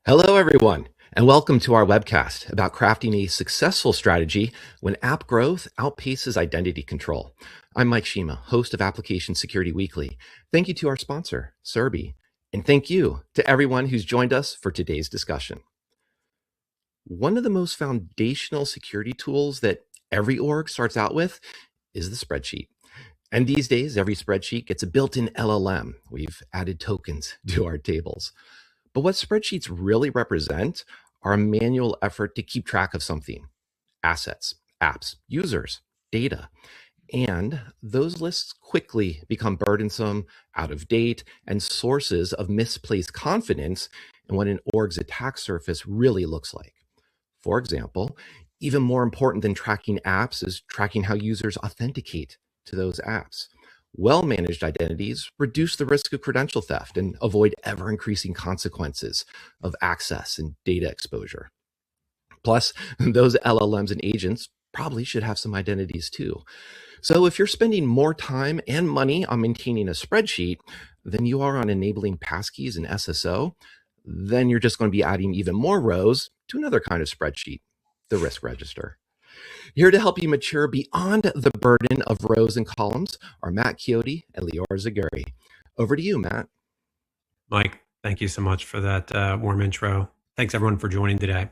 Hello, everyone, and welcome to our webcast about crafting a successful strategy when app growth outpaces identity control. I'm Mike Shima, host of Application Security Weekly. Thank you to our sponsor, Cerby, and thank you to everyone who's joined us for today's discussion. One of the most foundational security tools that every org starts out with is the spreadsheet. And these days, every spreadsheet gets a built-in LLM. We've added tokens to our tables. But what spreadsheets really represent are a manual effort to keep track of something: assets, apps, users, data. And those lists quickly become burdensome, out of date, and sources of misplaced confidence in what an org's attack surface really looks like. For example, even more important than tracking apps is tracking how users authenticate to those apps. Well-managed identities reduce the risk of credential theft and avoid ever-increasing consequences of access and data exposure. Plus, those LLMs and agents probably should have some identities too. So if you're spending more time and money on maintaining a spreadsheet than you are on enabling passkeys and SSO, then you're just going to be adding even more rows to another kind of spreadsheet, the risk register. Here to help you mature beyond the burden of rows and columns are Matt Chiodi and Lior Zagury. Over to you, Matt. Mike, thank you so much for that warm intro. Thanks everyone for joining today.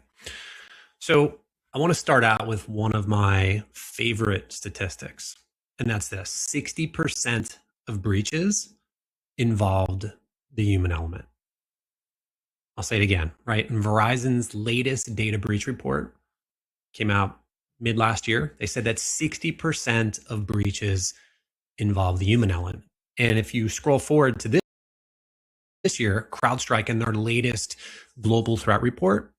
So I want to start out with one of my favorite statistics, and that's this: 60% of breaches involved the human element. I'll say it again, right? In Verizon's latest data breach report came out mid last year, they said that 60% of breaches involve the human element. And if you scroll forward to this year, CrowdStrike, in their latest global threat report,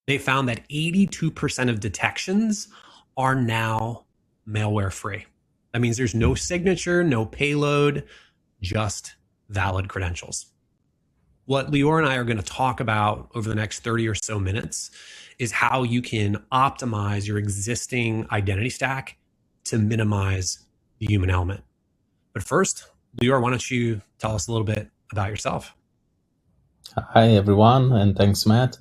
they found that 82% of detections are now malware free. That means there's no signature, no payload, just valid credentials. What Lior and I are going to talk about over the next 30 or so minutes is how you can optimize your existing identity stack to minimize the human element. But first, Lior, why don't you tell us a little bit about yourself? Hi, everyone, and thanks, Matt.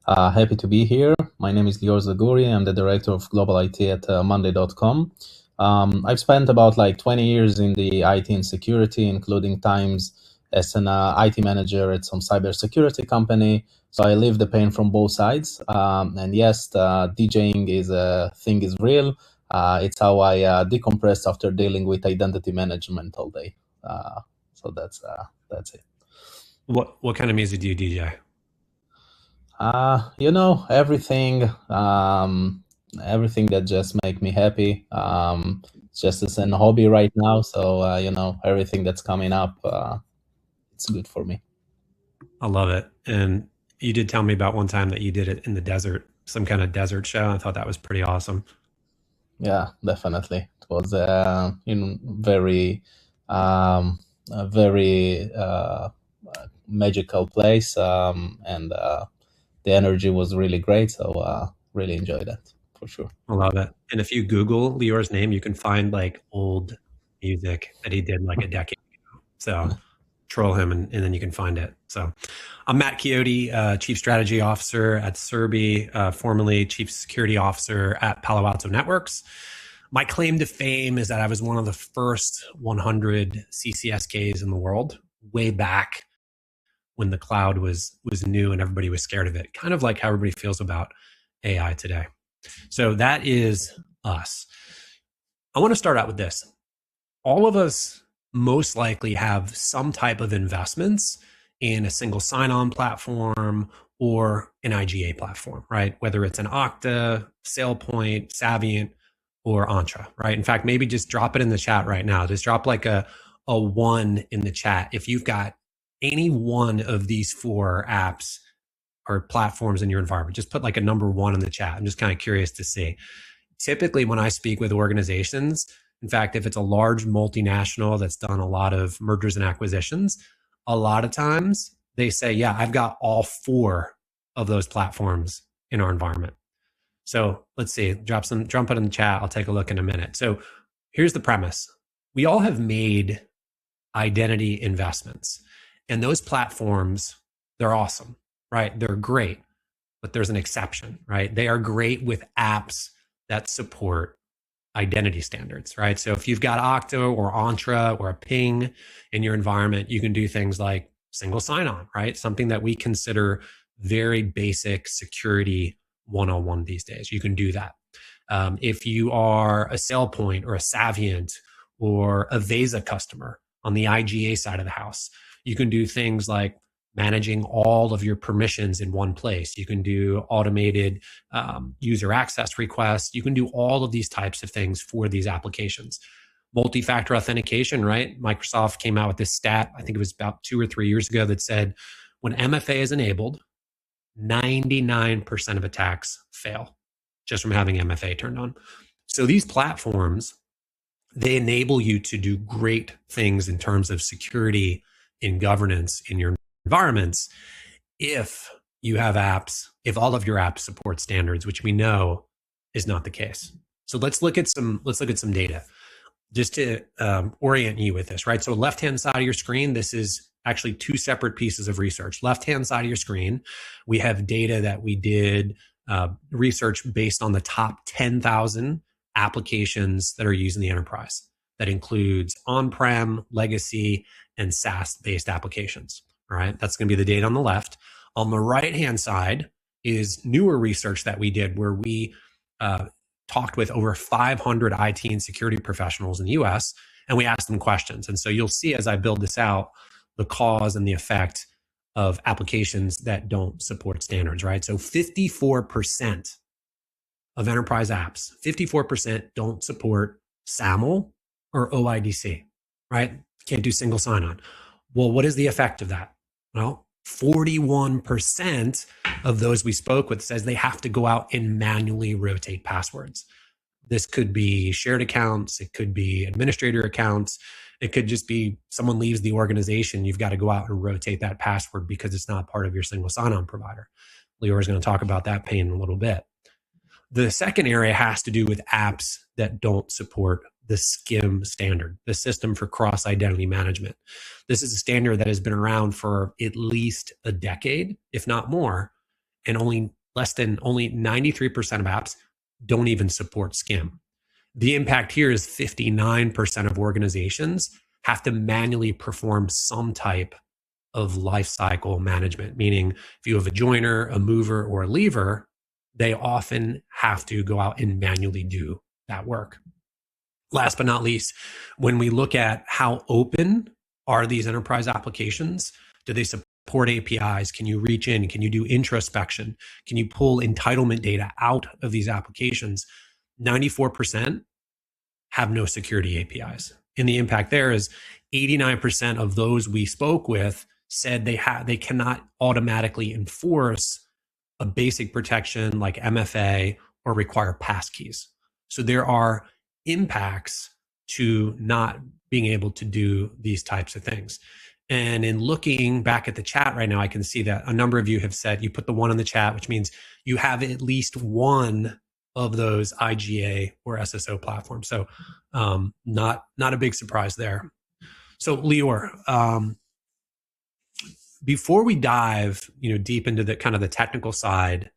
Happy to be here. My name is Lior Zagury. I'm the director of global IT at Monday.com. I've spent about 20 years in the IT and security, including times as an IT manager at some cybersecurity company. So I live the pain from both sides. And yes, DJing is real. It's how I decompress after dealing with identity management all day. So that's it. What kind of music do you DJ? Everything that just make me happy. It's just as a hobby right now. So everything that's coming up, it's good for me. I love it. And you did tell me about one time that you did it in the desert, some kind of desert show. I thought that was pretty awesome. Yeah, definitely. It was very magical place, and the energy was really great. So really enjoyed that for sure. I love it. And if you Google Lior's name, you can find old music that he did a decade ago. So troll him and then you can find it. So I'm Matt Chiodi, Chief Strategy Officer at Cerby, formerly Chief Security Officer at Palo Alto Networks. My claim to fame is that I was one of the first 100 CCSKs in the world, way back when the cloud was new and everybody was scared of it, kind of like how everybody feels about AI today. So that is us. I want to start out with this. All of us most likely have some type of investments in a single sign-on platform or an IGA platform, right? Whether it's an Okta, SailPoint, Savient, or Entra, right? In fact, maybe just drop it in the chat right now. Just drop a 1 in the chat if you've got any one of these 4 apps or platforms in your environment. Just put a number 1 in the chat. I'm just kind of curious to see. Typically, when I speak with organizations, in fact, if it's a large multinational that's done a lot of mergers and acquisitions, a lot of times they say, yeah, I've got all 4 of those platforms in our environment. So let's see, jump it in the chat. I'll take a look in a minute. So here's the premise. We all have made identity investments, and those platforms, they're awesome. right? They're great, but there's an exception, right? They are great with apps that support identity standards, right? So if you've got Okta or Entra or a Ping in your environment, you can do things like single sign-on, right? Something that we consider very basic security 101 these days. You can do that. If you are a SailPoint or a Savient or a Vesa customer on the IGA side of the house, you can do things like managing all of your permissions in one place. You can do automated user access requests. You can do all of these types of things for these applications. Multi-factor authentication, right? Microsoft came out with this stat, I think it was about 2 or 3 years ago, that said when MFA is enabled, 99% of attacks fail just from having MFA turned on. So these platforms, they enable you to do great things in terms of security and governance in your environments if you have apps, if all of your apps support standards, which we know is not the case. So let's look at some data just to orient you with this, right? So left-hand side of your screen, this is actually 2 separate pieces of research. Left-hand side of your screen, we have data that we did research based on the top 10,000 applications that are used in the enterprise. That includes on-prem, legacy, and SaaS-based applications. All right, that's going to be the data on the left. On the right-hand side is newer research that we did where we talked with over 500 IT and security professionals in the US, and we asked them questions. And so you'll see as I build this out, the cause and the effect of applications that don't support standards, right? So 54% of enterprise apps, 54% don't support SAML or OIDC, right? Can't do single sign-on. Well, what is the effect of that? Well, 41% of those we spoke with says they have to go out and manually rotate passwords. This could be shared accounts. It could be administrator accounts. It could just be someone leaves the organization. You've got to go out and rotate that password because it's not part of your single sign-on provider. Lior is going to talk about that pain in a little bit. The second area has to do with apps that don't support the SCIM standard, the System for Cross-Identity Management. This is a standard that has been around for at least a decade, if not more, and only 93% of apps don't even support SCIM. The impact here is 59% of organizations have to manually perform some type of lifecycle management, meaning if you have a joiner, a mover, or a leaver, they often have to go out and manually do that work. Last but not least, when we look at how open are these enterprise applications, do they support APIs? Can you reach in? Can you do introspection? Can you pull entitlement data out of these applications? 94% have no security APIs. And the impact there is 89% of those we spoke with said they cannot automatically enforce a basic protection like MFA or require passkeys. So there are impacts to not being able to do these types of things. And in looking back at the chat right now, I can see that a number of you have said, you put the 1 in the chat, which means you have at least one of those IGA or SSO platforms. So not a big surprise there. So Lior, before we dive deep into the kind of the technical side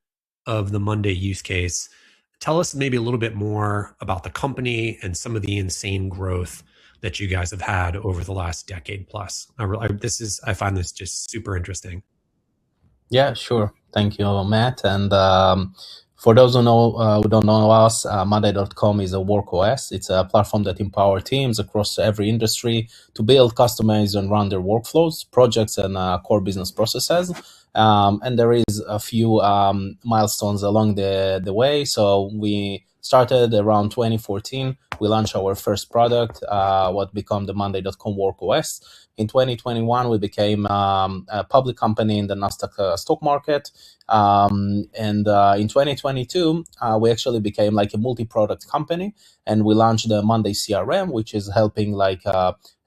of the Monday use case, tell us maybe a little bit more about the company and some of the insane growth that you guys have had over the last decade plus. I find this just super interesting. Yeah, sure. Thank you, Matt. And for those who don't know us, Monday.com is a work OS. It's a platform that empowers teams across every industry to build, customize, and run their workflows, projects, and core business processes. And there is a few milestones along the way. So we started around 2014. We launched our first product, what became the Monday.com Work OS. In 2021, we became a public company in the Nasdaq stock market. And in 2022, we actually became like a multi-product company, and we launched the Monday CRM, which is helping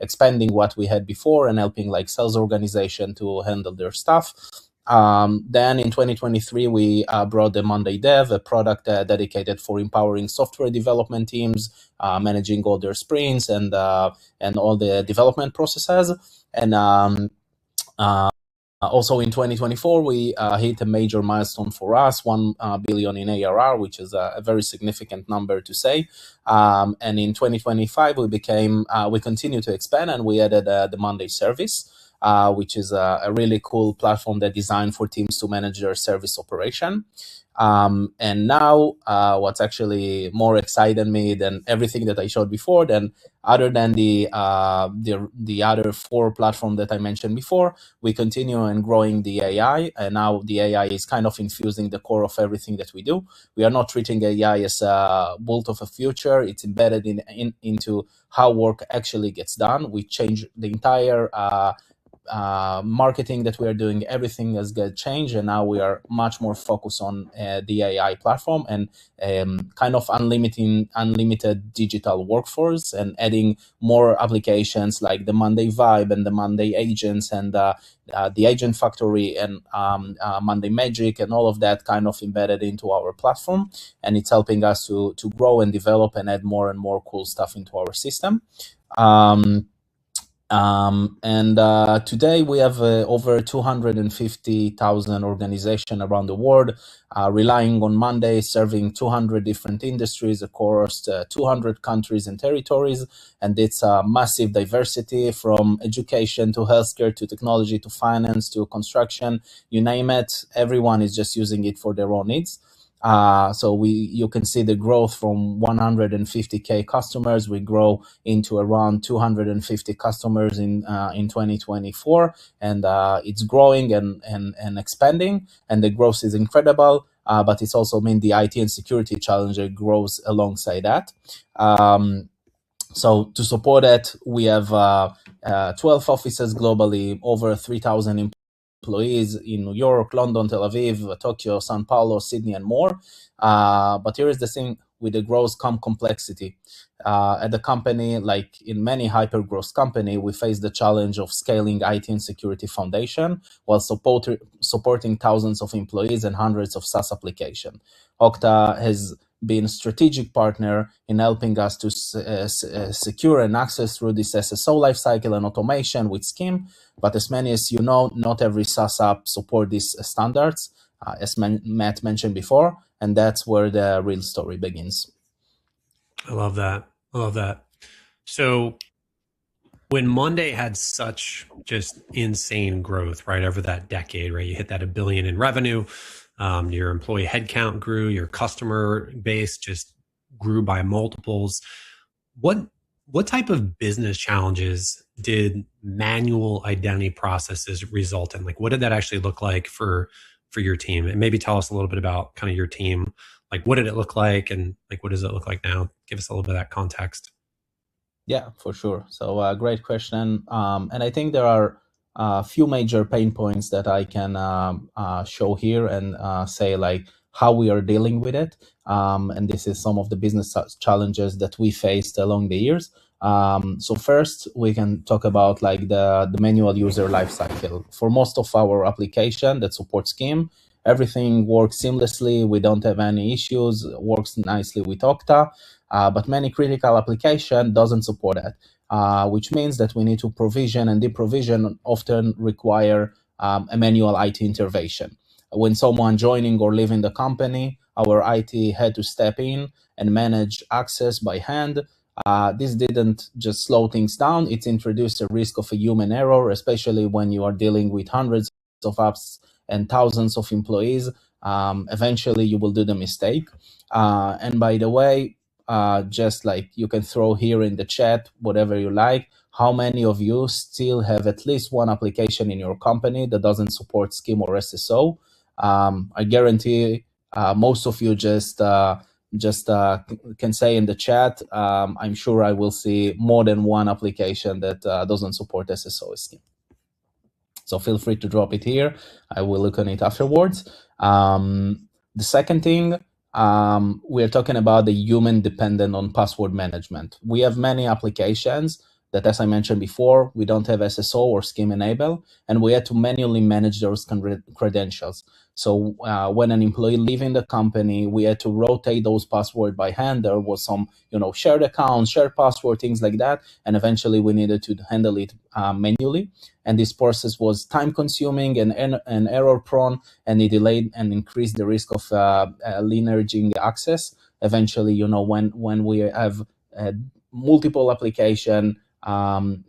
expanding what we had before and helping sales organization to handle their stuff. Then in 2023, we brought the Monday Dev, a product dedicated for empowering software development teams, managing all their sprints and all the development processes. And Also in 2024, we hit a major milestone for us, 1 billion in ARR, which is a very significant number to say. And in 2025, we continue to expand, and we added the Monday service, which is a really cool platform that designed for teams to manage their service operation. And now what's actually more exciting me than everything that I showed before, other than the other 4 platforms that I mentioned before, we continue and growing the AI, and now the AI is kind of infusing the core of everything that we do. We are not treating AI as a bolt of a future. It's embedded into how work actually gets done. We change the entire marketing that we are doing. Everything has got changed, and now we are much more focused on the AI platform and kind of unlimited digital workforce, and adding more applications like the Monday Vibe and the Monday Agents and the Agent Factory and Monday Magic, and all of that kind of embedded into our platform, and it's helping us to grow and develop and add more and more cool stuff into our system. Today we have over 250,000 organizations around the world relying on Monday, serving 200 different industries across 200 countries and territories. And it's a massive diversity from education to healthcare to technology to finance to construction, you name it. Everyone is just using it for their own needs. So you can see the growth from 150K customers. We grow into around 250 customers in 2024, and it's growing and expanding, and the growth is incredible. But it's also mean the IT and security challenge grows alongside that. So to support it, we have 12 offices globally, over 3,000 employees in New York, London, Tel Aviv, Tokyo, Sao Paulo, Sydney, and more. But here is the thing: with the growth come complexity. At the company, like in many hyper-growth company, we face the challenge of scaling IT and security foundation while supporting thousands of employees and hundreds of SaaS applications. Okta has been a strategic partner in helping us to secure and access through this SSO lifecycle and automation with SCIM. But as many as you know, not every SaaS app support these standards, as Matt mentioned before, and that's where the real story begins. I love that. I love that. So when Monday had such just insane growth, right, over that decade, right, you hit that $1 billion in revenue, your employee headcount grew, your customer base just grew by multiples. What type of business challenges did manual identity processes result in? Like, what did that actually look like for your team? And maybe tell us a little bit about kind of your team. Like, what did it look like, and like, what does it look like now? Give us a little bit of that context. Yeah, for sure. So great question. And I think there are a few major pain points that I can show here and say like how we are dealing with it. And this is some of the business challenges that we faced along the years. So first, we can talk about like the manual user lifecycle. For most of our application that supports SCIM, everything works seamlessly. We don't have any issues. It works nicely with Okta. But many critical application doesn't support that, which means that we need to provision, and deprovision often require a manual IT intervention. When someone joining or leaving the company, our IT had to step in and manage access by hand. This didn't just slow things down, it introduced a risk of a human error, especially when you are dealing with hundreds of apps and thousands of employees. Eventually you will do the mistake. And by the way, just like you can throw here in the chat, whatever you like, how many of you still have at least one application in your company that doesn't support SCIM or SSO? I guarantee most of you just can say in the chat, I'm sure I will see more than one application that doesn't support SSO or SCIM. So feel free to drop it here. I will look on it afterwards. The second thing, we're talking about the human dependent on password management. We have many applications, that, as I mentioned before, we don't have SSO or SCIM enable, and we had to manually manage those credentials. So when an employee leaving the company, we had to rotate those passwords by hand. There was some, shared accounts, shared password, things like that. And eventually we needed to handle it manually. And this process was time consuming and error prone, and it delayed and increased the risk of leveraging access. Eventually, when we have multiple application, the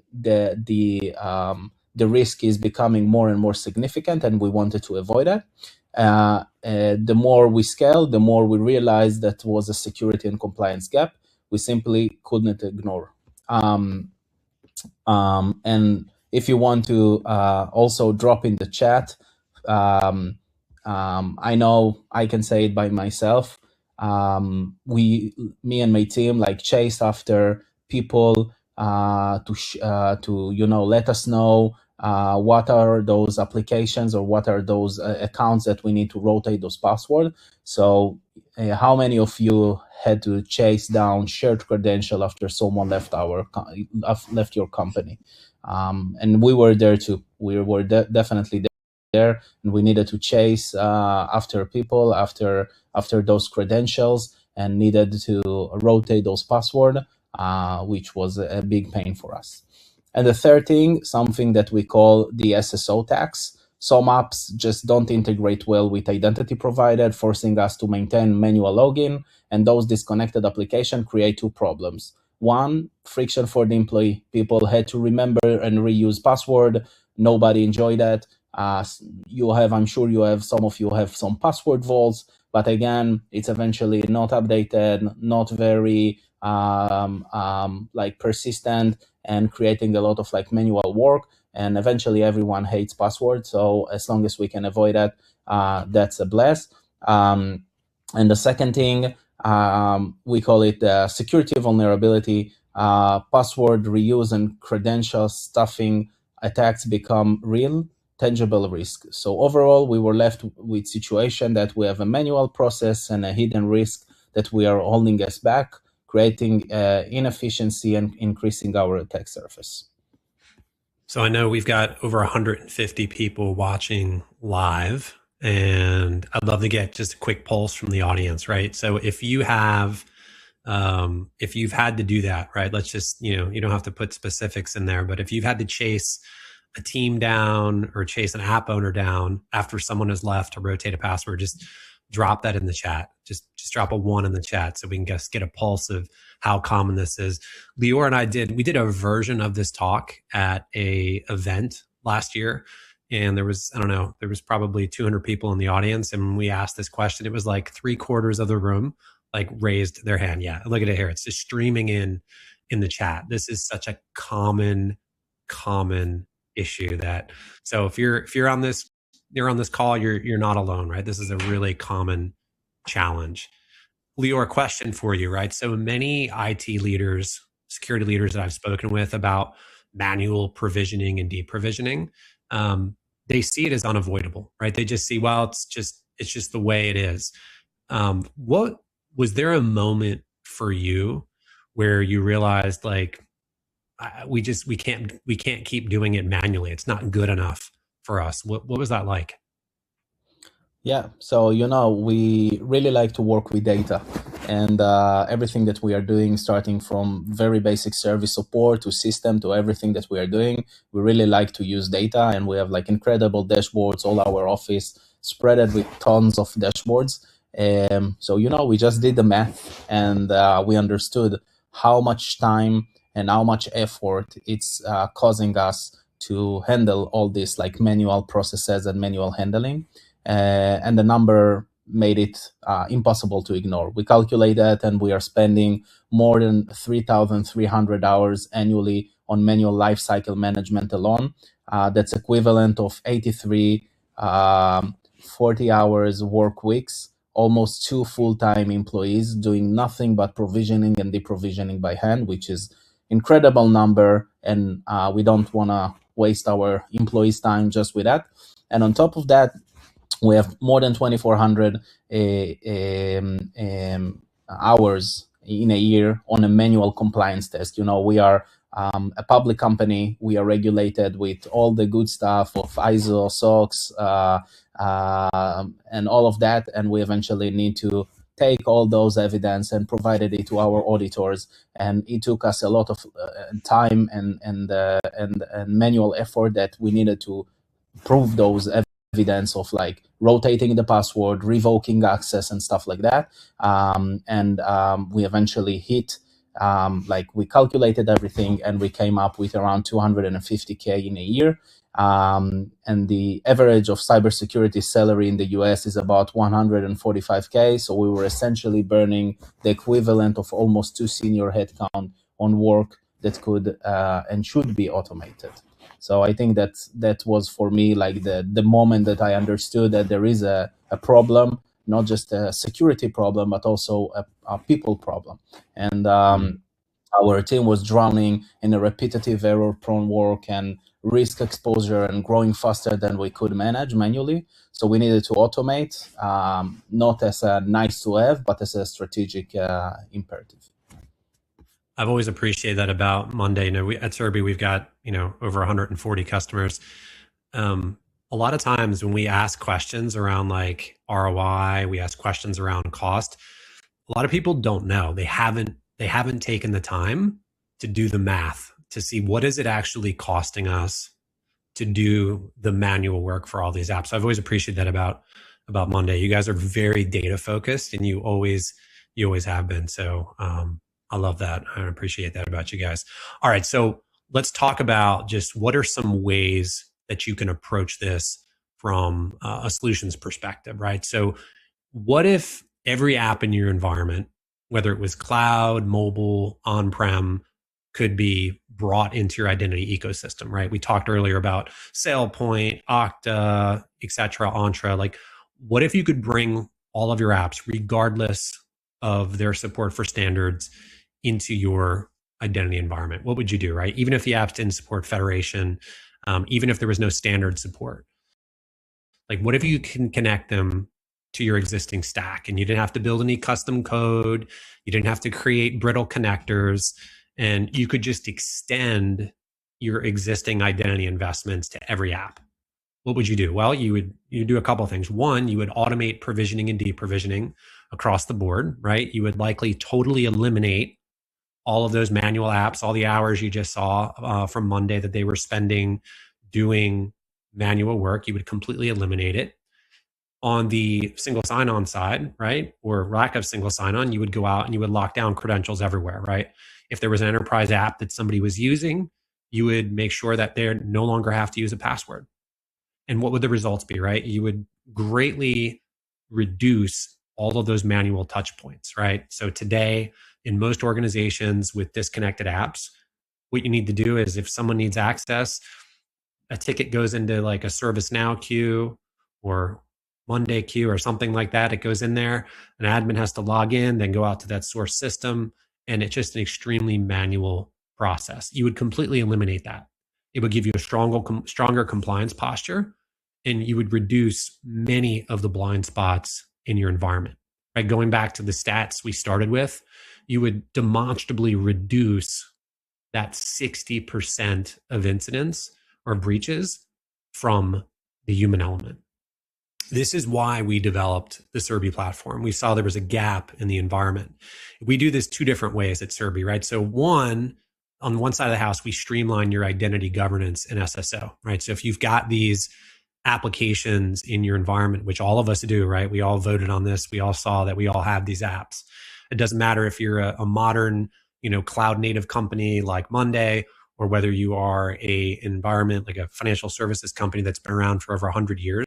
risk is becoming more and more significant, and we wanted to avoid that. The more we scale, the more we realized that was a security and compliance gap we simply couldn't ignore. And if you want to also drop in the chat, I know I can say it by myself. Me and my team chased after people to let us know what are those applications or what are those accounts that we need to rotate those passwords. So how many of you had to chase down shared credential after someone left your company? And we were there too. We were definitely there, and we needed to chase after people, after those credentials, and needed to rotate those passwords, which was a big pain for us. And the third thing, something that we call the SSO tax. Some apps just don't integrate well with identity provided, forcing us to maintain manual login, and those disconnected applications create two problems. One, friction for the employee. People had to remember and reuse password. Nobody enjoyed that. I'm sure some of you have some password vaults, but again, it's eventually not updated, not very persistent, and creating a lot of manual work. And eventually everyone hates passwords. So as long as we can avoid that, that's a bless. And the second thing, we call it security vulnerability. Password reuse and credential stuffing attacks become real, tangible risk. So overall, we were left with situation that we have a manual process and a hidden risk that we are holding us back, creating inefficiency and increasing our attack surface. So I know we've got over 150 people watching live, and I'd love to get just a quick pulse from the audience, right? So if you've had to do that, right? Let's just, you don't have to put specifics in there, but if you've had to chase a team down or chase an app owner down after someone has left to rotate a password, just drop that in the chat. Just drop a 1 in the chat so we can just get a pulse of how common this is. Lior and I did a version of this talk at a event last year, and there was probably 200 people in the audience, and when we asked this question, it was like 3/4 of the room raised their hand. Yeah, look at it here. It's just streaming in the chat. This is such a common issue so if you're on this call, you're not alone, right? This is a really common challenge. Lior, question for you, right? So many IT leaders, security leaders that I've spoken with about manual provisioning and deprovisioning, they see it as unavoidable, right? They just see, well, it's just the way it is. What was there a moment for you where you realized we can't keep doing it manually? It's not good enough for us. What was that like? Yeah, so we really like to work with data, and everything that we are doing, starting from very basic service support to system to everything that we are doing, we really like to use data, and we have incredible dashboards. All our office spread with tons of dashboards. So we just did the math, and we understood how much time and how much effort it's causing us to handle all this manual processes and manual handling. And the number made it impossible to ignore. We calculate that, and we are spending more than 3,300 hours annually on manual lifecycle management alone. That's equivalent of 83 40 hours work weeks, almost 2 full-time employees doing nothing but provisioning and deprovisioning by hand, which is incredible number, and we don't want to waste our employees' time just with that. And on top of that, we have more than 2,400 hours in a year on a manual compliance test. We are a public company. We are regulated with all the good stuff of ISO, SOX, and all of that. And we eventually need to take all those evidence and provided it to our auditors. And it took us a lot of time and manual effort that we needed to prove those evidence of like rotating the password, revoking access and stuff like that. We eventually hit, we calculated everything and we came up with around 250K in a year. And the average of cybersecurity salary in the US is about 145K. So we were essentially burning the equivalent of almost 2 senior headcount on work that could and should be automated. So I think that was for me like the moment that I understood that there is a problem, not just a security problem, but also a people problem. And our team was drowning in a repetitive error-prone work and risk exposure and growing faster than we could manage manually. So we needed to automate, not as a nice to have, but as a strategic imperative. I've always appreciated that about Monday. At Cerby, we've got, over 140 customers. A lot of times when we ask questions around like ROI, we ask questions around cost, a lot of people don't know. They haven't taken the time to do the math to see what is it actually costing us to do the manual work for all these apps. So I've always appreciated that about Monday. You guys are very data focused and you always have been. So I love that. I appreciate that about you guys. All right. So let's talk about just what are some ways that you can approach this from a solutions perspective, right? So what if every app in your environment, whether it was cloud, mobile, on-prem, could be brought into your identity ecosystem, right? We talked earlier about SailPoint, Okta, et cetera, Entra. Like, what if you could bring all of your apps, regardless of their support for standards, into your identity environment? What would you do, right? Even if the apps didn't support federation, even if there was no standard support. Like, what if you can connect them to your existing stack and you didn't have to build any custom code, you didn't have to create brittle connectors, and you could just extend your existing identity investments to every app? What would you do? Well, you do a couple of things. One, you would automate provisioning and deprovisioning across the board, right? You would likely totally eliminate all of those manual apps, all the hours you just saw from Monday that they were spending doing manual work. You would completely eliminate it. On the single sign-on side, right, or lack of single sign-on, you would go out and you would lock down credentials everywhere, right? If there was an enterprise app that somebody was using, you would make sure that they no longer have to use a password. And what would the results be, right? You would greatly reduce all of those manual touch points, right? So today, in most organizations with disconnected apps, what you need to do is if someone needs access, a ticket goes into like a ServiceNow queue or Monday queue or something like that. It goes in there, an admin has to log in, then go out to that source system, and it's just an extremely manual process. You would completely eliminate that. It would give you a stronger compliance posture, and you would reduce many of the blind spots in your environment. Right? Going back to the stats we started with, you would demonstrably reduce that 60% of incidents or breaches from the human element. This is why we developed the Cerby platform. We saw there was a gap in the environment. We do this two different ways at Cerby, right? So on one side of the house, we streamline your identity governance and SSO, right? So if you've got these applications in your environment, which all of us do, right? We all voted on this. We all saw that we all have these apps. It doesn't matter if you're a modern, cloud native company like Monday, or whether you are an environment like a financial services company that's been around for over 100 years.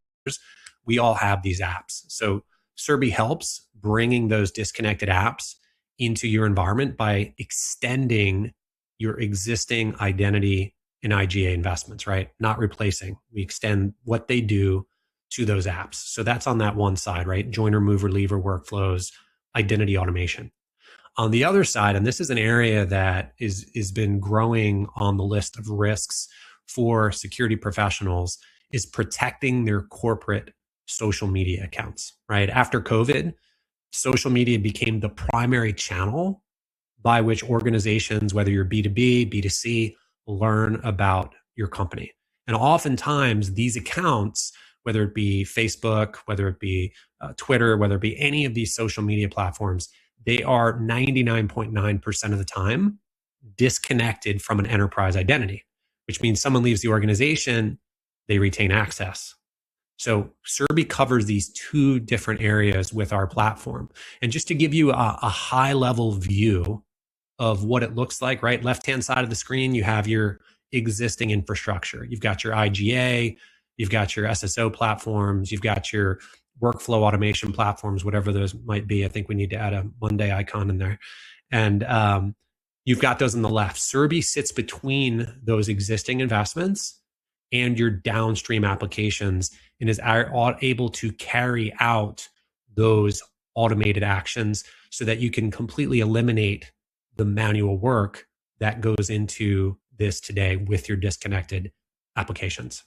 We all have these apps. So Cerby helps bringing those disconnected apps into your environment by extending your existing identity and IGA investments, right? Not replacing. We extend what they do to those apps. So that's on that one side, right? Joiner, mover, leaver workflows, identity automation. On the other side, and this is an area that is been growing on the list of risks for security professionals, is protecting their corporate social media accounts, right? After COVID, social media became the primary channel by which organizations, whether you're B2B, B2C, learn about your company. And oftentimes these accounts, whether it be Facebook, whether it be Twitter, whether it be any of these social media platforms, they are 99.9% of the time disconnected from an enterprise identity, which means someone leaves the organization, they retain access. So Cerby covers these two different areas with our platform. And just to give you a high level view of what it looks like, right? Left-hand side of the screen, you have your existing infrastructure. You've got your IGA, you've got your SSO platforms, you've got your workflow automation platforms, whatever those might be. I think we need to add a Monday icon in there. And you've got those on the left. Cerby sits between those existing investments and your downstream applications and is able to carry out those automated actions so that you can completely eliminate the manual work that goes into this today with your disconnected applications.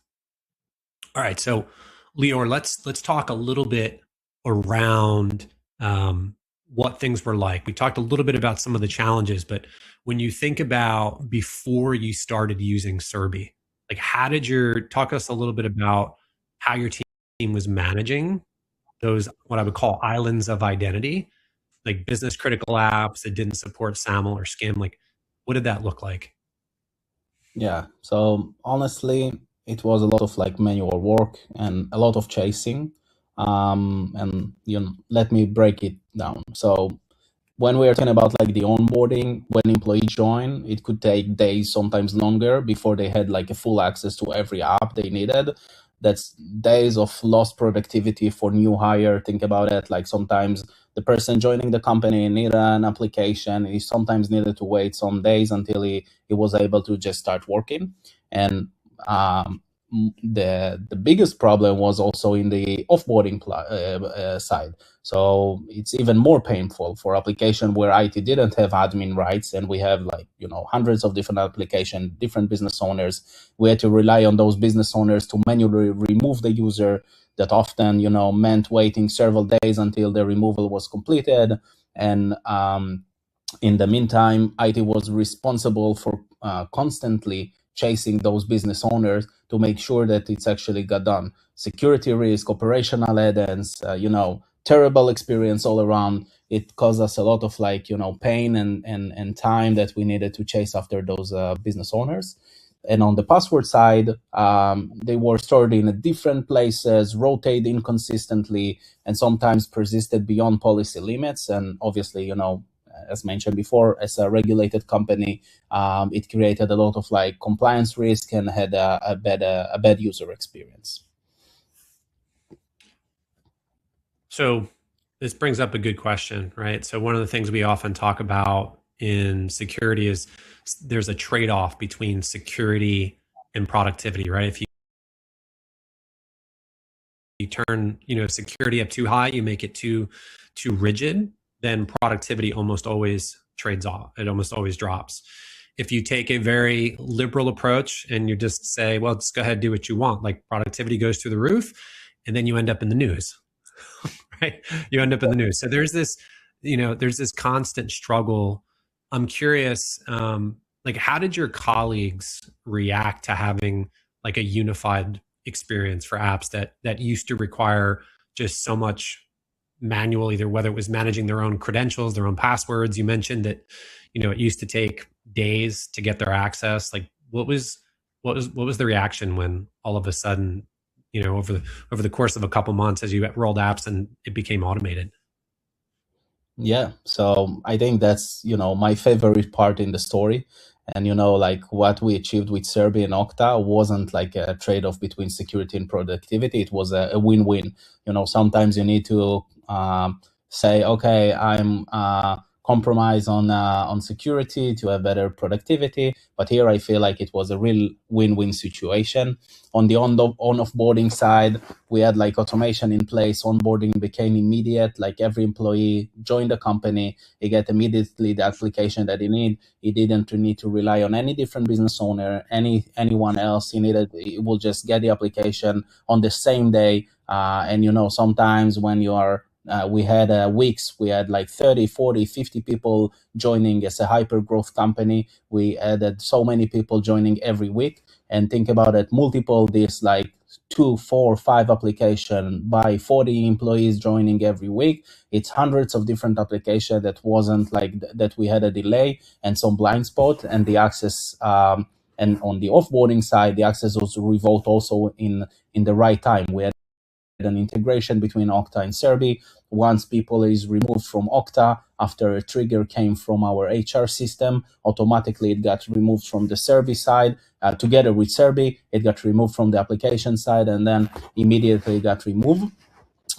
All right, so Lior, let's talk a little bit around what things were like. We talked a little bit about some of the challenges, but when you think about before you started using Cerby, like how did talk to us a little bit about how your team was managing those, what I would call islands of identity, like business critical apps that didn't support SAML or SCIM. Like, what did that look like? Yeah, so honestly, it was a lot of like manual work and a lot of chasing. And let me break it down. So when we are talking about like the onboarding, when employees join, it could take days, sometimes longer, before they had like a full access to every app they needed. That's days of lost productivity for new hire. Think about it, like sometimes the person joining the company needed an application. He sometimes needed to wait some days until he was able to just start working. And the biggest problem was also in the offboarding side. So it's even more painful for application where IT didn't have admin rights, and we have like hundreds of different applications, different business owners. We had to rely on those business owners to manually remove the user. That often meant waiting several days until the removal was completed. And in the meantime, IT was responsible for constantly chasing those business owners to make sure that it's actually got done. Security risk, operational add-ins, terrible experience all around. It caused us a lot of pain and time that we needed to chase after those business owners. And on the password side, they were stored in different places, rotated inconsistently, and sometimes persisted beyond policy limits. And obviously, as mentioned before, as a regulated company, it created a lot of compliance risk and had a bad user experience. So this brings up a good question, right? So one of the things we often talk about in security is there's a trade-off between security and productivity, right? If you turn security up too high, you make it too rigid, then productivity almost always trades off. It almost always drops. If you take a very liberal approach and you just say, well, just go ahead and do what you want, like productivity goes through the roof, and then you end up in the news, right? You end up in the news. So there's this, there's this constant struggle. I'm curious, how did your colleagues react to having like a unified experience for apps that used to require just so much manual, either whether it was managing their own credentials, their own passwords? You mentioned that, it used to take days to get their access. Like what was the reaction when all of a sudden, over the course of a couple months as you rolled apps and it became automated? Yeah, so I think that's, my favorite part in the story. And, what we achieved with Cerby and Okta wasn't like a trade-off between security and productivity. It was a win-win. Sometimes you need to say, okay, I'm compromise on security to have better productivity. But here I feel like it was a real win-win situation. On the offboarding side, we had automation in place. Onboarding became immediate. Every employee joined the company, he get immediately the application that he need. He didn't need to rely on any different business owner, anyone else. He will just get the application on the same day. And sometimes when you are we had weeks, we had like 30, 40, 50 people joining as a hyper growth company. We added so many people joining every week. And think about it, multiple this like 2, 4, 5 application by 40 employees joining every week. It's hundreds of different applications that wasn't like that we had a delay and some blind spot, and the access and on the offboarding side, the access was resolved also in the right time. We had an integration between Okta and Cerby. Once people is removed from Okta, after a trigger came from our HR system, automatically it got removed from the Cerby side. Together with Cerby, it got removed from the application side, and then immediately got removed.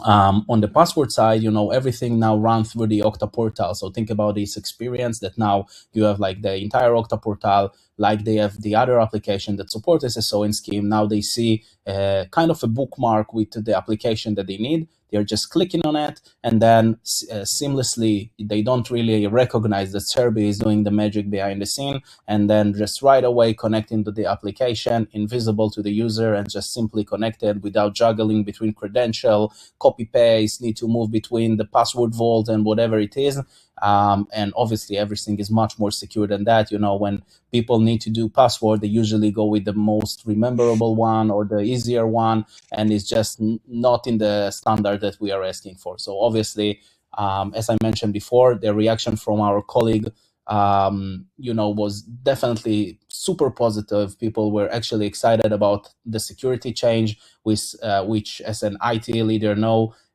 On the password side, everything now runs through the Okta portal. So think about this experience that now you have like the entire Okta portal, like they have the other application that supports SSO and SCIM. Now they see kind of a bookmark with the application that they need. They're just clicking on it, and then seamlessly, they don't really recognize that Cerby is doing the magic behind the scene, and then just right away connecting to the application, invisible to the user, and just simply connected without juggling between credential, copy paste, need to move between the password vault and whatever it is. And obviously everything is much more secure than that. When people need to do password, they usually go with the most rememberable one or the easier one, and it's just not in the standard that we are asking for. So obviously, as I mentioned before, the reaction from our colleague was definitely super positive. People were actually excited about the security change, which as an IT leader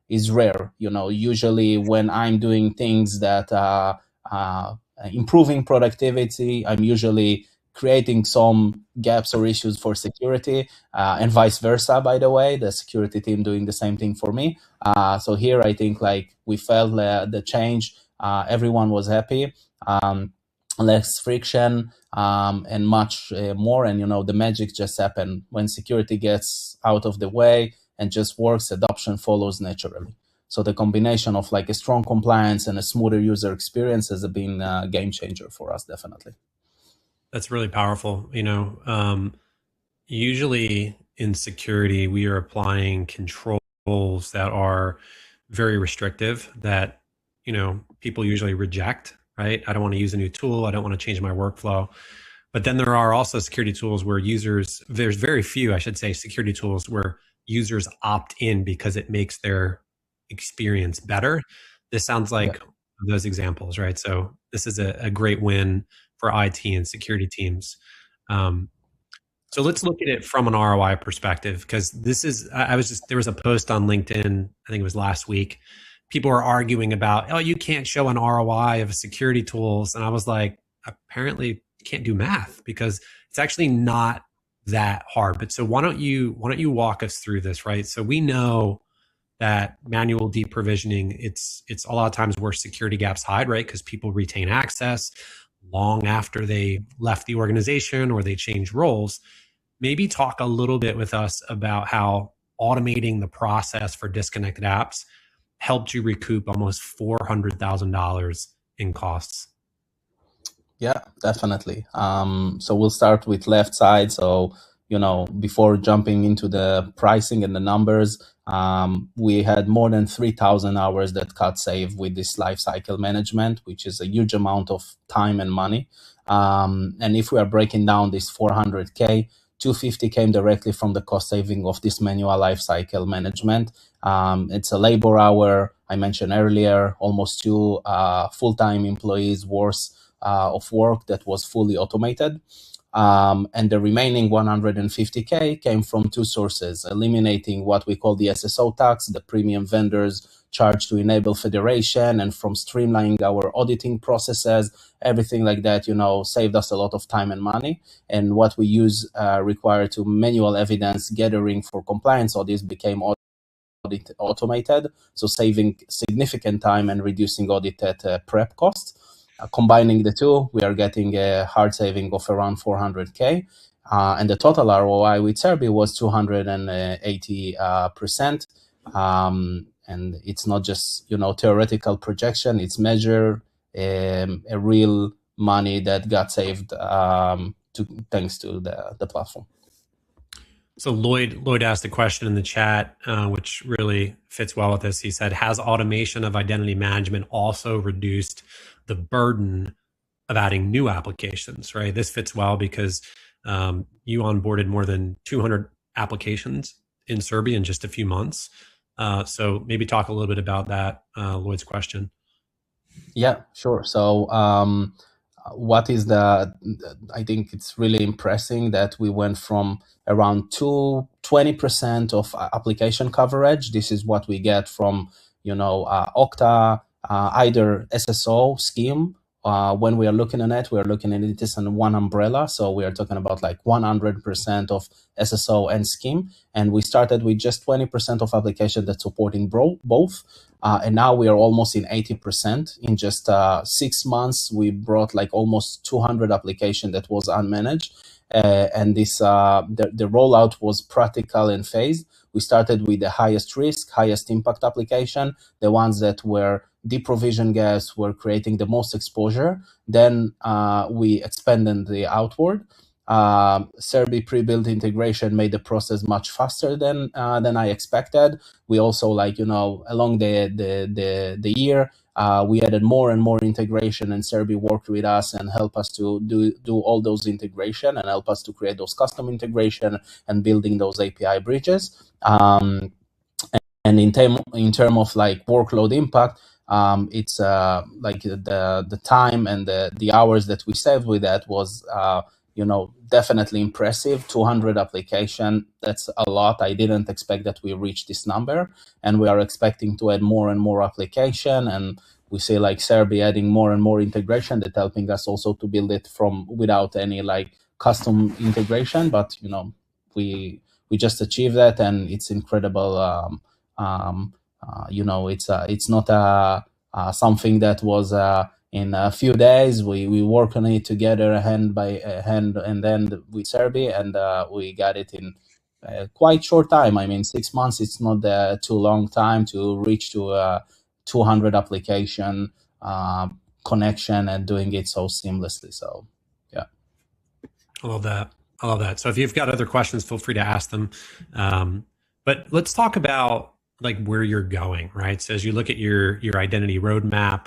is rare. Usually when I'm doing things that improving productivity, I'm usually creating some gaps or issues for security, and vice versa, by the way, the security team doing the same thing for me. So here I think like we felt the change, everyone was happy, less friction, and much more. And the magic just happened when security gets out of the way and just works, adoption follows naturally. So the combination of like a strong compliance and a smoother user experience has been a game changer for us, definitely. That's really powerful. Usually in security, we are applying controls that are very restrictive that, people usually reject, right? I don't want to use a new tool. I don't want to change my workflow. But then there are also security tools where there's very few, I should say, security tools where users opt in because it makes their experience better. This sounds like those examples, right? So this is a great win for IT and security teams. So let's look at it from an ROI perspective, because there was a post on LinkedIn, I think it was last week. People were arguing about, oh, you can't show an ROI of security tools. And I was like, apparently you can't do math because it's actually not that hard. But so why don't you walk us through this, right? So we know that manual deprovisioning, it's a lot of times where security gaps hide, right? Because people retain access long after they left the organization or they change roles. Maybe talk a little bit with us about how automating the process for disconnected apps helped you recoup almost $400,000 in costs. Yeah, definitely. So we'll start with left side. So, before jumping into the pricing and the numbers, we had more than 3,000 hours that got saved with this lifecycle management, which is a huge amount of time and money. And if we are breaking down this 400K, 250 came directly from the cost saving of this manual lifecycle management. It's a labor hour, I mentioned earlier, almost 2 full-time employees worth of work that was fully automated. And the remaining 150K came from 2 sources: eliminating what we call the SSO tax, the premium vendors charged to enable federation, and from streamlining our auditing processes. Everything like that, saved us a lot of time and money. And what we use required to manual evidence gathering for compliance audits became audit automated, so saving significant time and reducing audited prep costs. Combining the two, we are getting a hard saving of around 400K. And the total ROI with Cerby was 280%. And it's not just, theoretical projection, it's measure a real money that got saved thanks to the platform. So Lloyd asked a question in the chat, which really fits well with this. He said, has automation of identity management also reduced the burden of adding new applications, right? This fits well because you onboarded more than 200 applications in Cerby in just a few months. So maybe talk a little bit about that, Lloyd's question. Yeah, sure. So what is I think it's really impressive that we went from around 20% of application coverage. This is what we get from, Okta, either SSO, SCIM. When we are looking at it, we are looking at it as one umbrella. So we are talking about like 100% of SSO and SCIM. And we started with just 20% of application that's supporting both. And now we are almost in 80%. In just 6 months, we brought like almost 200 applications that was unmanaged. And this the rollout was practical and phased. We started with the highest risk, highest impact application, the ones that were deprovision gaps were creating the most exposure. Then we expanded the outward. Cerby pre-built integration made the process much faster than I expected. We also, along the year, we added more and more integration, and Cerby worked with us and helped us to do all those integration and help us to create those custom integration and building those API bridges. And in term of like workload impact, it's like the time and the hours that we saved with that was definitely impressive. 200 application, that's a lot. I didn't expect that we reach this number, and we are expecting to add more and more application, and we see like Cerby adding more and more integration that helping us also to build it from without any like custom integration. But we just achieved that, and it's incredible. It's not something that was in a few days. We work on it together hand by hand, and then with Cerby, and we got it in quite short time. I mean, 6 months, it's not too long time to reach to 200 application connection and doing it so seamlessly. So, yeah. I love that. So if you've got other questions, feel free to ask them. But let's talk about like where you're going, right? So as you look at your identity roadmap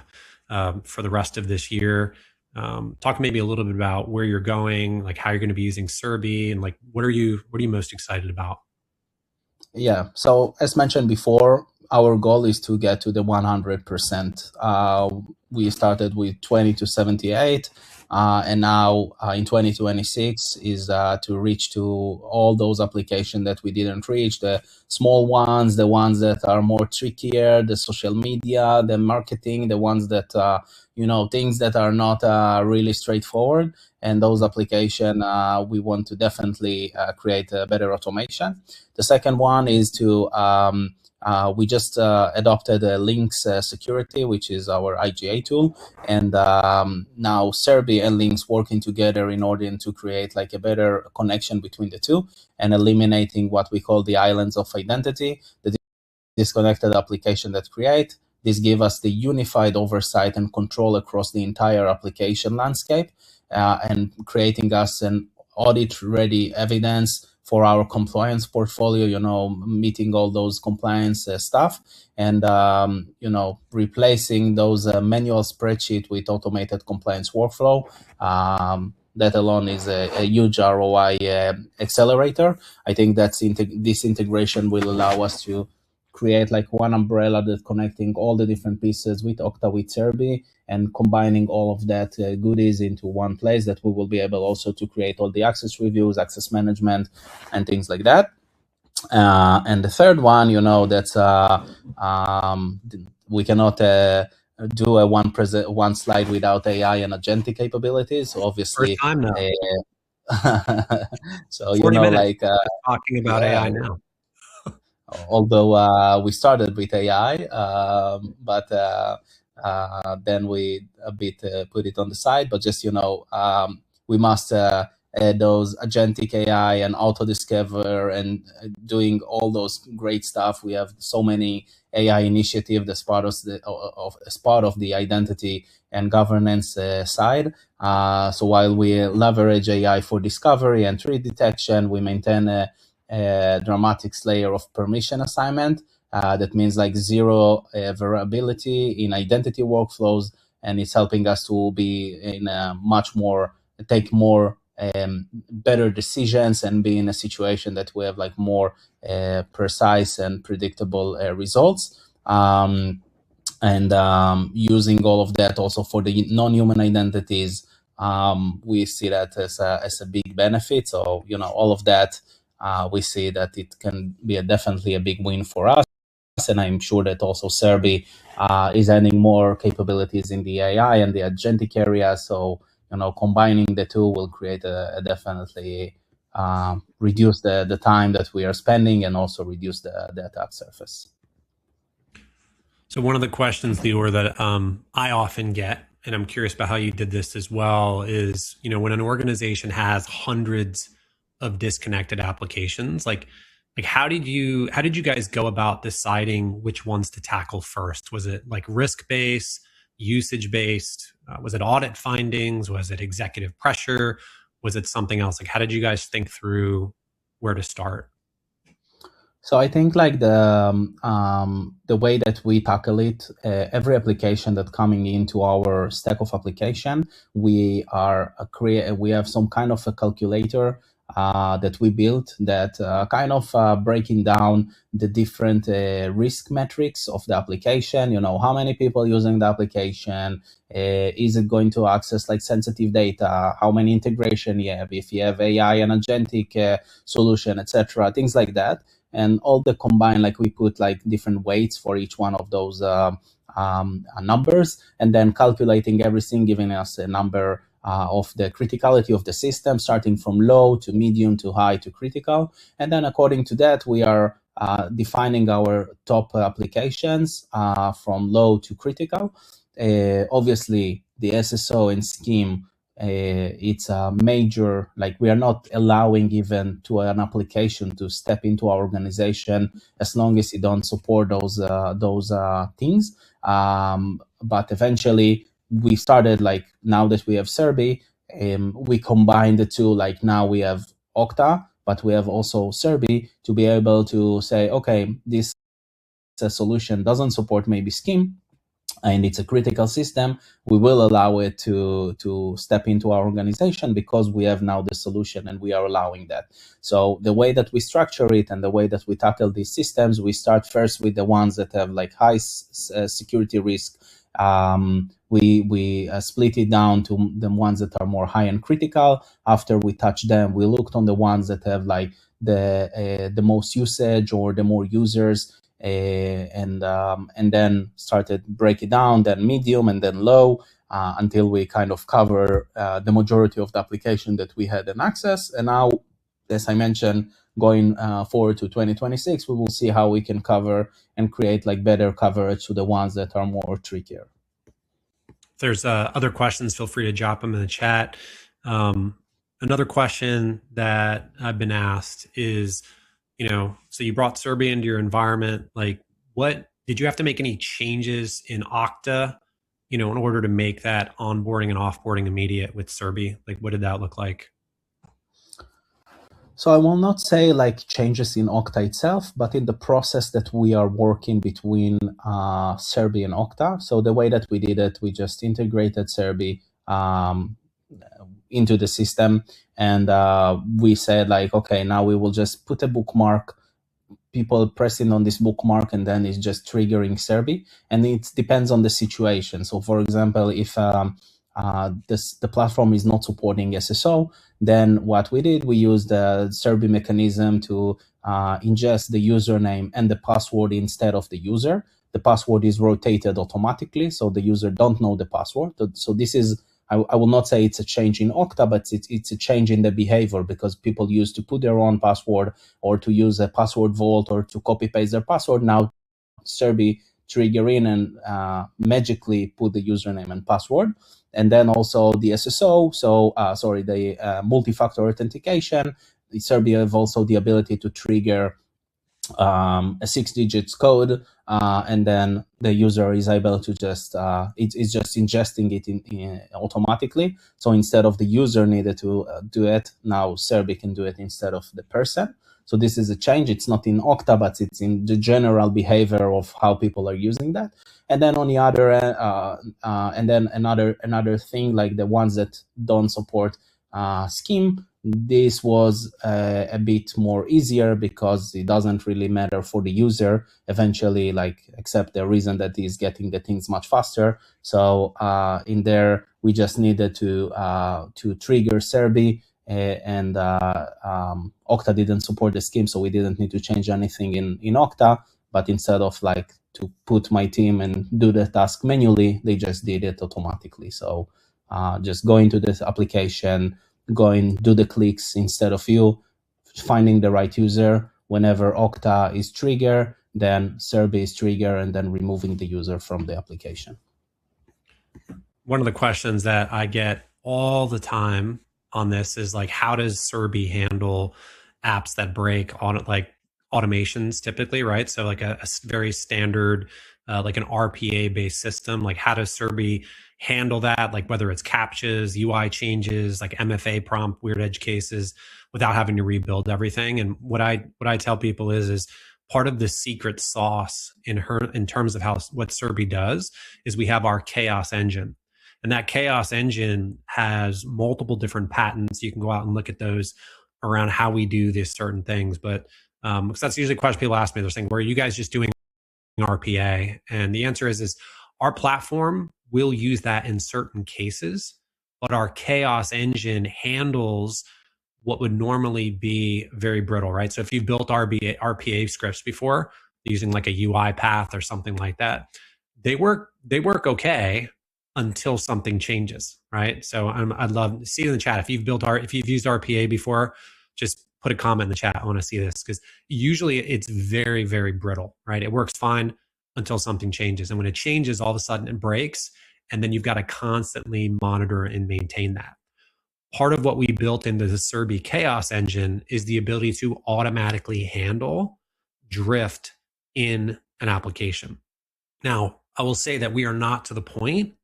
for the rest of this year, talk maybe a little bit about where you're going, like how you're going to be using Cerby, and like what are you most excited about? Yeah. So as mentioned before, our goal is to get to the 100%. We started with 20 to 78. And now in 2026 is to reach to all those applications that we didn't reach, the small ones, the ones that are more trickier, the social media, the marketing, the ones that, things that are not really straightforward. And those applications, we want to definitely create a better automation. The second one is to we just adopted Links Security, which is our IGA tool, and now Cerby and Links working together in order to create like a better connection between the two and eliminating what we call the islands of identity, the disconnected application that create. This gives us the unified oversight and control across the entire application landscape, and creating us an audit-ready evidence for our compliance portfolio, meeting all those compliance stuff, and, replacing those manual spreadsheet with automated compliance workflow. That alone is a huge ROI accelerator. I think that's this integration will allow us to create like one umbrella that's connecting all the different pieces with Okta, with Cerby, and combining all of that goodies into one place that we will be able also to create all the access reviews, access management, and things like that. And the third one, that's we cannot do a one slide without AI and agentic capabilities. So obviously, first time now. So like talking about AI now. Although we started with AI, but then we a bit put it on the side. But just we must add those agentic AI and auto discover and doing all those great stuff. We have so many AI initiatives as part of the identity and governance side. So while we leverage AI for discovery and threat detection, we maintain a dramatic layer of permission assignment. That means like zero variability in identity workflows, and it's helping us to be in a much more, take more better decisions and be in a situation that we have like more precise and predictable results. Using all of that also for the non-human identities, we see that as a big benefit. So, you know, all of that, we see that it can be definitely a big win for us. And I'm sure that also Cerby is adding more capabilities in the AI and the agentic area. So, you know, combining the two will create a definitely reduce the time that we are spending and also reduce the attack surface. So one of the questions, Lior, that I often get, and I'm curious about how you did this as well, is, you know, when an organization has hundreds of disconnected applications, like how did you guys go about deciding which ones to tackle first? Was it like risk-based, usage-based? Was it audit findings? Was it executive pressure? Was it something else? Like, how did you guys think through where to start? So I think like the way that we tackle it, every application that coming into our stack of application, we have some kind of a calculator that we built that kind of breaking down the different risk metrics of the application. You know, how many people using the application, is it going to access like sensitive data, how many integration you have, if you have AI and agentic solution, etc., things like that. And all the combined, like we put like different weights for each one of those numbers, and then calculating everything, giving us a number of the criticality of the system, starting from low to medium to high to critical. And then according to that, we are defining our top applications from low to critical. Obviously, the SSO and SCIM, it's a major, like we are not allowing even to an application to step into our organization as long as you don't support those things. But eventually we started, like now that we have Cerby, we combine the two. Like now we have Okta, but we have also Cerby to be able to say, okay, this solution doesn't support maybe SCIM, and it's a critical system, we will allow it to step into our organization because we have now the solution and we are allowing that. So the way that we structure it and the way that we tackle these systems, we start first with the ones that have like high security risk. We split it down to the ones that are more high and critical. After we touch them, we looked on the ones that have like the most usage or the more users, and then started break it down, then medium and then low, until we kind of cover the majority of the application that we had an access. And now, as I mentioned, going forward to 2026, we will see how we can cover and create like better coverage to the ones that are more trickier. If there's other questions, feel free to drop them in the chat. Another question that I've been asked is, you know, so you brought Cerby into your environment. Like, what did you have to make any changes in Okta, you know, in order to make that onboarding and offboarding immediate with Cerby? Like, what did that look like? So I will not say like changes in Okta itself, but in the process that we are working between Cerby and Okta. So the way that we did it, we just integrated Cerby into the system, and we said like, okay, now we will just put a bookmark, people pressing on this bookmark, and then it's just triggering Cerby, and it depends on the situation. So for example, if the platform is not supporting SSO, then what we did, we used the Cerby mechanism to ingest the username and the password instead of the user. The password is rotated automatically, so the user don't know the password. So this is, I will not say it's a change in Okta, but it's a change in the behavior, because people used to put their own password or to use a password vault or to copy paste their password. Now Cerby trigger in and magically put the username and password. And then also the SSO, the multi-factor authentication. Cerby have also the ability to trigger a 6-digit code, and then the user is able to just it's just ingesting it in automatically. So instead of the user needed to do it, now Cerby can do it instead of the person. So this is a change. It's not in Okta, but it's in the general behavior of how people are using that. And then on the other end, and then another thing, like the ones that don't support SCIM, this was a bit more easier because it doesn't really matter for the user eventually, like except the reason that he's getting the things much faster. So in there, we just needed to trigger Cerby, and Okta didn't support the SCIM, so we didn't need to change anything in Okta. But instead of like to put my team and do the task manually, they just did it automatically. So just go into this application, go and do the clicks instead of you finding the right user. Whenever Okta is triggered, then Cerby is triggered, and then removing the user from the application. One of the questions that I get all the time on this is like, how does Cerby handle apps that break on like automations typically, right? So like a very standard, like an RPA based system, like how does Cerby handle that? Like whether it's CAPTCHAs, UI changes, like MFA prompt, weird edge cases, without having to rebuild everything. And what I tell people is part of the secret sauce in terms of what Cerby does is we have our chaos engine. And that chaos engine has multiple different patents. You can go out and look at those around how we do these certain things. But because that's usually a question people ask me. They're saying, were you guys just doing RPA? And the answer is our platform will use that in certain cases, but our chaos engine handles what would normally be very brittle, right? So if you've built RPA scripts before using like a UI path or something like that, they work okay until something changes, right? So I'd love to see in the chat if you've used RPA before, just put a comment in the chat. I want to see this because usually it's very, very brittle, right? It works fine until something changes. And when it changes, all of a sudden it breaks. And then you've got to constantly monitor and maintain that. Part of what we built into the Cerby chaos engine is the ability to automatically handle drift in an application. Now, I will say that we are not to the point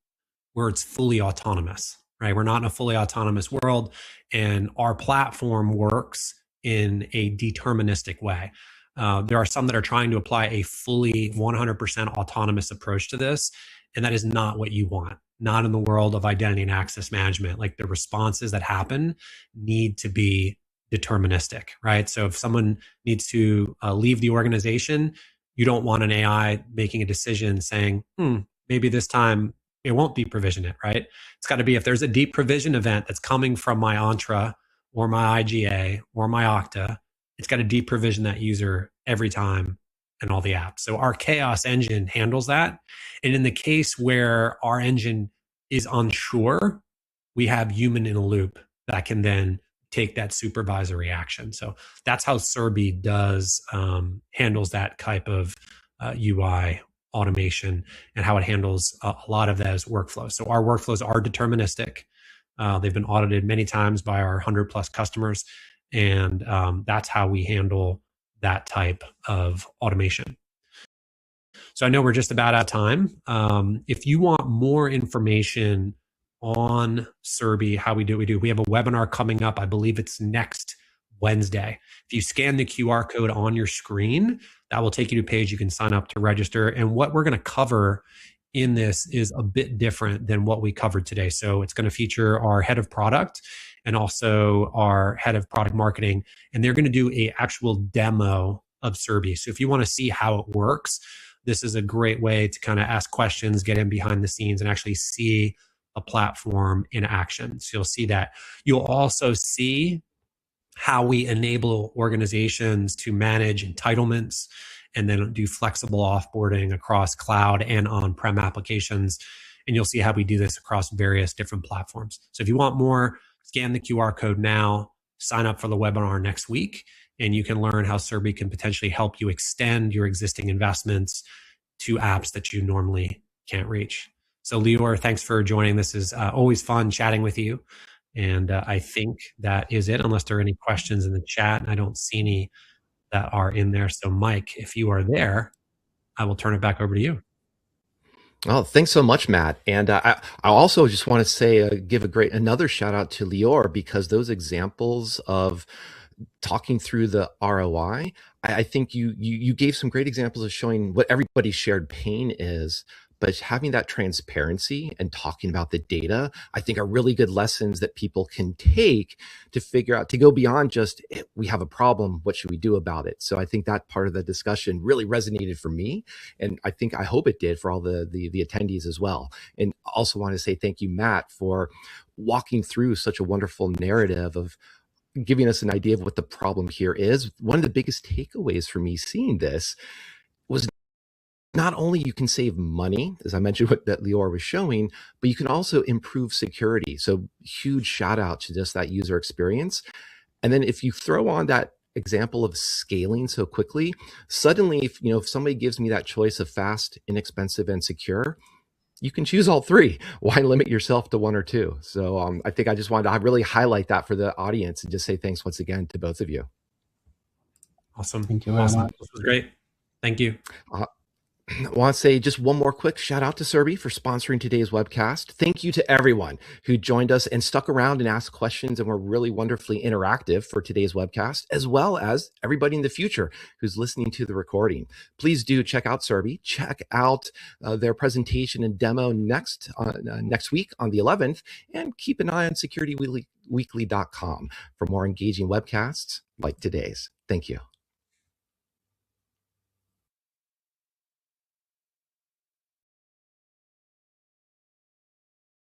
where it's fully autonomous, right? We're not in a fully autonomous world, and our platform works in a deterministic way. There are some that are trying to apply a fully 100% autonomous approach to this, and that is not what you want. Not in the world of identity and access management. Like the responses that happen need to be deterministic, right? So if someone needs to leave the organization, you don't want an AI making a decision saying, maybe this time it won't deprovision it, right? It's got to be if there's a deprovision event that's coming from my Entra or my IGA or my Okta, it's got to deprovision that user every time and all the apps. So our chaos engine handles that. And in the case where our engine is unsure, we have human in a loop that can then take that supervisory action. So that's how Cerby handles that type of UI automation and how it handles a lot of those workflows. So our workflows are deterministic. They've been audited many times by our 100+ customers. And that's how we handle that type of automation. So I know we're just about out of time. If you want more information on Cerby, how we do, we have a webinar coming up. I believe it's next Wednesday. If you scan the QR code on your screen, that will take you to a page you can sign up to register. And what we're going to cover in this is a bit different than what we covered today. So it's going to feature our head of product and also our head of product marketing. And they're going to do an actual demo of Cerby. So if you want to see how it works, this is a great way to kind of ask questions, get in behind the scenes, and actually see a platform in action. So you'll see that. You'll also see how we enable organizations to manage entitlements and then do flexible offboarding across cloud and on-prem applications. And you'll see how we do this across various different platforms. So if you want more, scan the QR code now, sign up for the webinar next week, and you can learn how Cerby can potentially help you extend your existing investments to apps that you normally can't reach. So Lior, thanks for joining. This is always fun chatting with you. And I think that is it, unless there are any questions in the chat. And I don't see any that are in there. So Mike, if you are there, I will turn it back over to you. Oh, thanks so much, Matt. And I also just want to say, give another shout out to Lior, because those examples of talking through the ROI, I think you gave some great examples of showing what everybody's shared pain is, but having that transparency and talking about the data, I think are really good lessons that people can take to figure out, to go beyond just, we have a problem, what should we do about it? So I think that part of the discussion really resonated for me. And I hope it did for all the attendees as well. And also want to say thank you, Matt, for walking through such a wonderful narrative of giving us an idea of what the problem here is. One of the biggest takeaways for me seeing this was not only you can save money, as I mentioned what that Lior was showing, but you can also improve security. So huge shout out to just that user experience. And then if you throw on that example of scaling so quickly, suddenly, if somebody gives me that choice of fast, inexpensive, and secure, you can choose all three. Why limit yourself to one or two? So I think I just wanted to really highlight that for the audience and just say thanks once again to both of you. Awesome. Thank you very much. This was great. Thank you. I want to say just one more quick shout out to Cerby for sponsoring today's webcast. Thank you to everyone who joined us and stuck around and asked questions and were really wonderfully interactive for today's webcast, as well as everybody in the future who's listening to the recording. Please do check out Cerby. Check out their presentation and demo next week on the 11th, and keep an eye on securityweekly.com for more engaging webcasts like today's. Thank you.